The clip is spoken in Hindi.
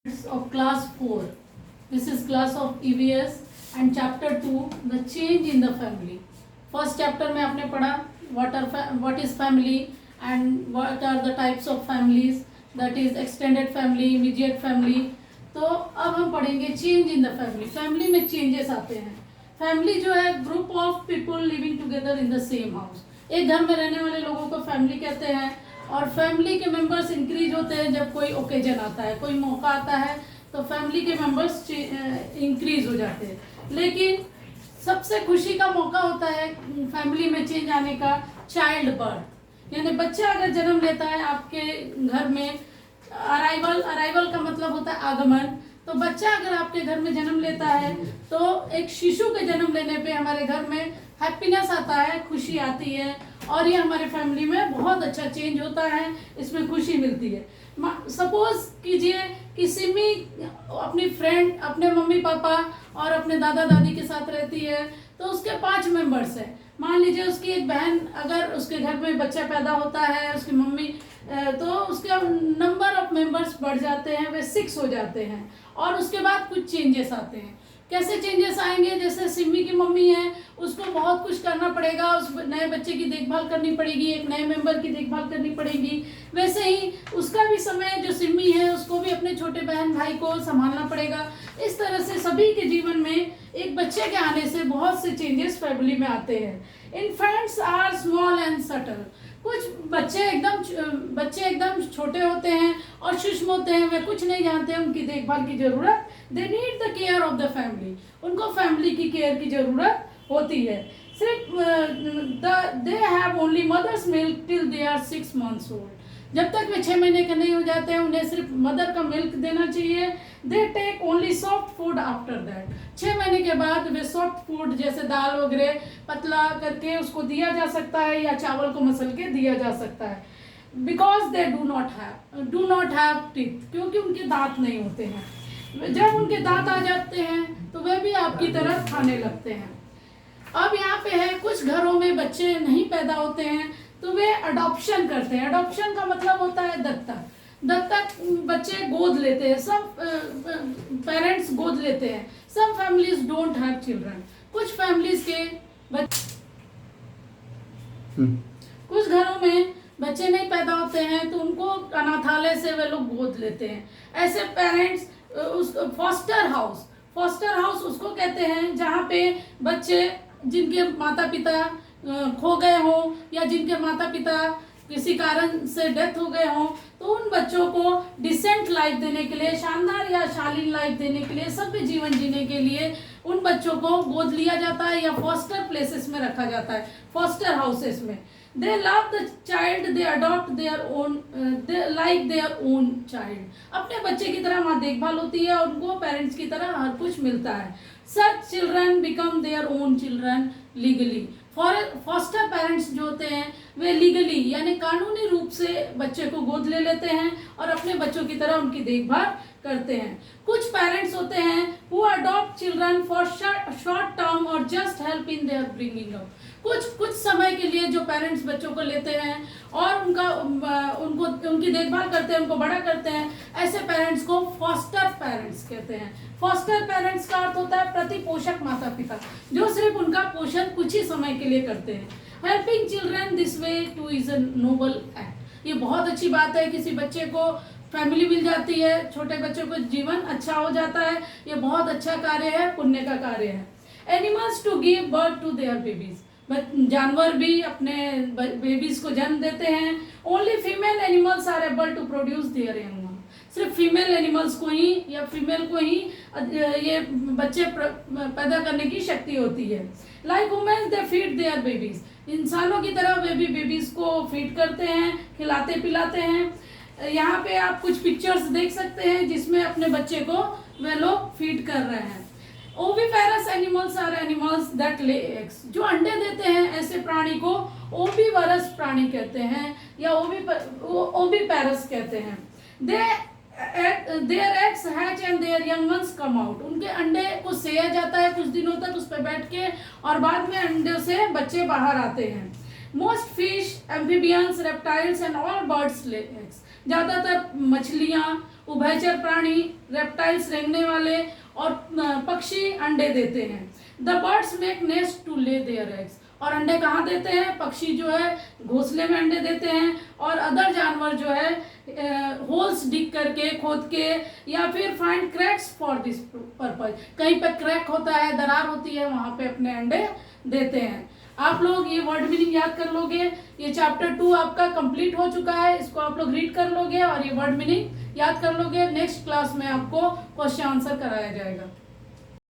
of class 4. This is class of EVS and chapter 2, the change in the family. First chapter में आपने पढ़ा what is family and what are the types of families, that is extended family, immediate family. तो अब हम पढ़ेंगे change in the family. Family में changes आते हैं. Family जो है group of people living together in the same house. एक घर में रहने वाले लोगों को family कहते हैं और फैमिली के मेंबर्स इंक्रीज होते हैं जब कोई ओकेजन आता है, कोई मौका आता है तो फैमिली के मेंबर्स इंक्रीज हो जाते हैं। लेकिन सबसे खुशी का मौका होता है फैमिली में चेंज आने का चाइल्ड बर्थ, यानी बच्चा अगर जन्म लेता है आपके घर में। अराइवल का मतलब होता है आगमन। तो बच्चा अगर आपके घर में जन्म लेता है तो एक शिशु के जन्म लेने पे हमारे घर में हैप्पीनेस आता है, खुशी आती है और ये हमारे फैमिली में बहुत अच्छा चेंज होता है, इसमें खुशी मिलती है। सपोज कीजिए कि सिमी अपनी फ्रेंड, अपने मम्मी पापा और अपने दादा दादी के साथ रहती है तो उसके 5 मेंबर्स हैं। मान लीजिए उसकी एक बहन, अगर उसके घर में बच्चा पैदा होता है, उसकी मम्मी, तो उसके नंबर ऑफ मेंबर्स बढ़ जाते हैं, वे 6 हो जाते हैं। और उसके बाद कुछ चेंजेस आते हैं। कैसे चेंजेस आएंगे? जैसे सिमी की मम्मी है, उसको बहुत कुछ करना पड़ेगा, उस नए बच्चे की देखभाल करनी पड़ेगी, एक नए मेंबर की देखभाल करनी पड़ेगी। वैसे ही उसका भी समय, जो सिमी है उसको भी अपने छोटे बहन भाई को संभालना पड़ेगा। इस तरह से सभी के जीवन में एक बच्चे के आने से बहुत से चेंजेस फैमिली में आते हैं। Infants are small and subtle. कुछ बच्चे एकदम छोटे होते हैं और सूक्ष्म होते हैं, वे कुछ नहीं जानते हैं, उनकी देखभाल की जरूरत, they need the care of the family. उनको फैमिली की केयर की जरूरत होती है। सिर्फ they have only mother's milk till they are 6 months old. जब तक वे 6 महीने के नहीं हो जाते हैं उन्हें सिर्फ मदर का मिल्क देना चाहिए। They take only soft food after that. 6 महीने के बाद वे सॉफ्ट फूड जैसे दाल वगैरह पतला करके उसको दिया जा सकता है या चावल को मसल के दिया जा सकता है। Because they do not have teeth, क्योंकि उनके दांत नहीं होते हैं। जब उनके दांत आ जाते हैं तो वे भी आपकी तरह खाने लगते हैं। अब यहाँ पे है, कुछ घरों में बच्चे नहीं पैदा होते हैं तो वे अडॉप्शन करते हैं। अडॉप्शन का मतलब होता है दत्तक बच्चे गोद लेते हैं। सब पेरेंट्स गोद लेते हैं। Some families don't have children. कुछ फैमिलीज के कुछ घरों में बच्चे नहीं पैदा होते हैं तो उनको अनाथालय से वे लोग गोद लेते हैं। ऐसे पेरेंट्स, फॉस्टर हाउस उसको कहते हैं जहाँ पे बच्चे जिनके माता पिता खो गए हों या जिनके माता पिता किसी कारण से डेथ हो गए हों, तो उन बच्चों को डिसेंट लाइफ देने के लिए, शानदार या शालीन लाइफ देने के लिए, सभ्य जीवन जीने के लिए उन बच्चों को गोद लिया जाता है या फॉस्टर प्लेसेस में रखा जाता है, फॉस्टर हाउसेस में। दे love the child, they adopt their own, like their own child. अपने बच्चे की तरह वहाँ देखभाल होती है और उनको पेरेंट्स की तरह हर कुछ मिलता है। Such children become their own children legally. Foster parents जो होते हैं वे लीगली यानी कानूनी रूप से बच्चे को गोद ले लेते हैं और अपने बच्चों की तरह उनकी देखभाल करते हैं। कुछ पेरेंट्स होते हैं who adopt children for short term और just help in their bringing up. कुछ समय के लिए जो पेरेंट्स बच्चों को लेते हैं और उनकी देखभाल करते हैं, उनको बड़ा करते हैं, ऐसे पेरेंट्स को फॉस्टर पेरेंट्स कहते हैं। फॉस्टर पेरेंट्स का अर्थ होता है प्रतिपोषक माता पिता, जो सिर्फ उनका पोषण कुछ ही समय के लिए करते हैं। Helping children this way two is a Nobel act. ये बहुत अच्छी बात है, किसी बच्चे को फैमिली मिल जाती है, छोटे बच्चों को जीवन अच्छा हो जाता है, ये बहुत अच्छा कार्य है, पुण्य का कार्य है। Animals to give birth to their babies. जानवर भी अपने बेबीज को जन्म देते हैं। Only female animals are able to produce their young. सिर्फ फीमेल एनिमल्स को ही या फीमेल को ही ये बच्चे पैदा करने की शक्ति होती है। Like women they feed there babies. इंसानों की तरह वे भी बेबीज को फीड करते हैं, खिलाते पिलाते हैं। यहाँ पे आप कुछ पिक्चर्स देख सकते हैं जिसमें अपने बच्चे को वे लोग फीड कर रहे हैं। Oviparous animals are animals that lay eggs. जो अंडे देते हैं ऐसे प्राणी को ओविवरस प्राणी कहते हैं या ओविपेरस कहते हैं। Their eggs hatch and there young ones come out. उनके अंडे को सेया जाता है कुछ दिनों तक उस पर बैठ के और बाद में अंडे से बच्चे बाहर आते हैं। Most fish, amphibians, reptiles and all birds lay eggs. ज़्यादातर मछलियाँ उभयचर प्राणी, रेप्टाइल्स रेंगने वाले, और पक्षी अंडे देते हैं। The birds make nest to lay their eggs, और अंडे कहाँ देते हैं? पक्षी जो है घोंसले में अंडे देते हैं, और अदर जानवर जो है होल्स डिग करके, खोद के, या फिर find cracks for this purpose, कहीं पे क्रैक होता है, दरार होती है, वहां पे अपने अंडे देते हैं। आप लोग ये वर्ड मीनिंग याद कर लोगे। ये चैप्टर 2 आपका कंप्लीट हो चुका है, इसको आप लोग रीड कर लोगे और ये वर्ड मीनिंग याद कर लोगे। नेक्स्ट क्लास में आपको क्वेश्चन आंसर कराया जाएगा।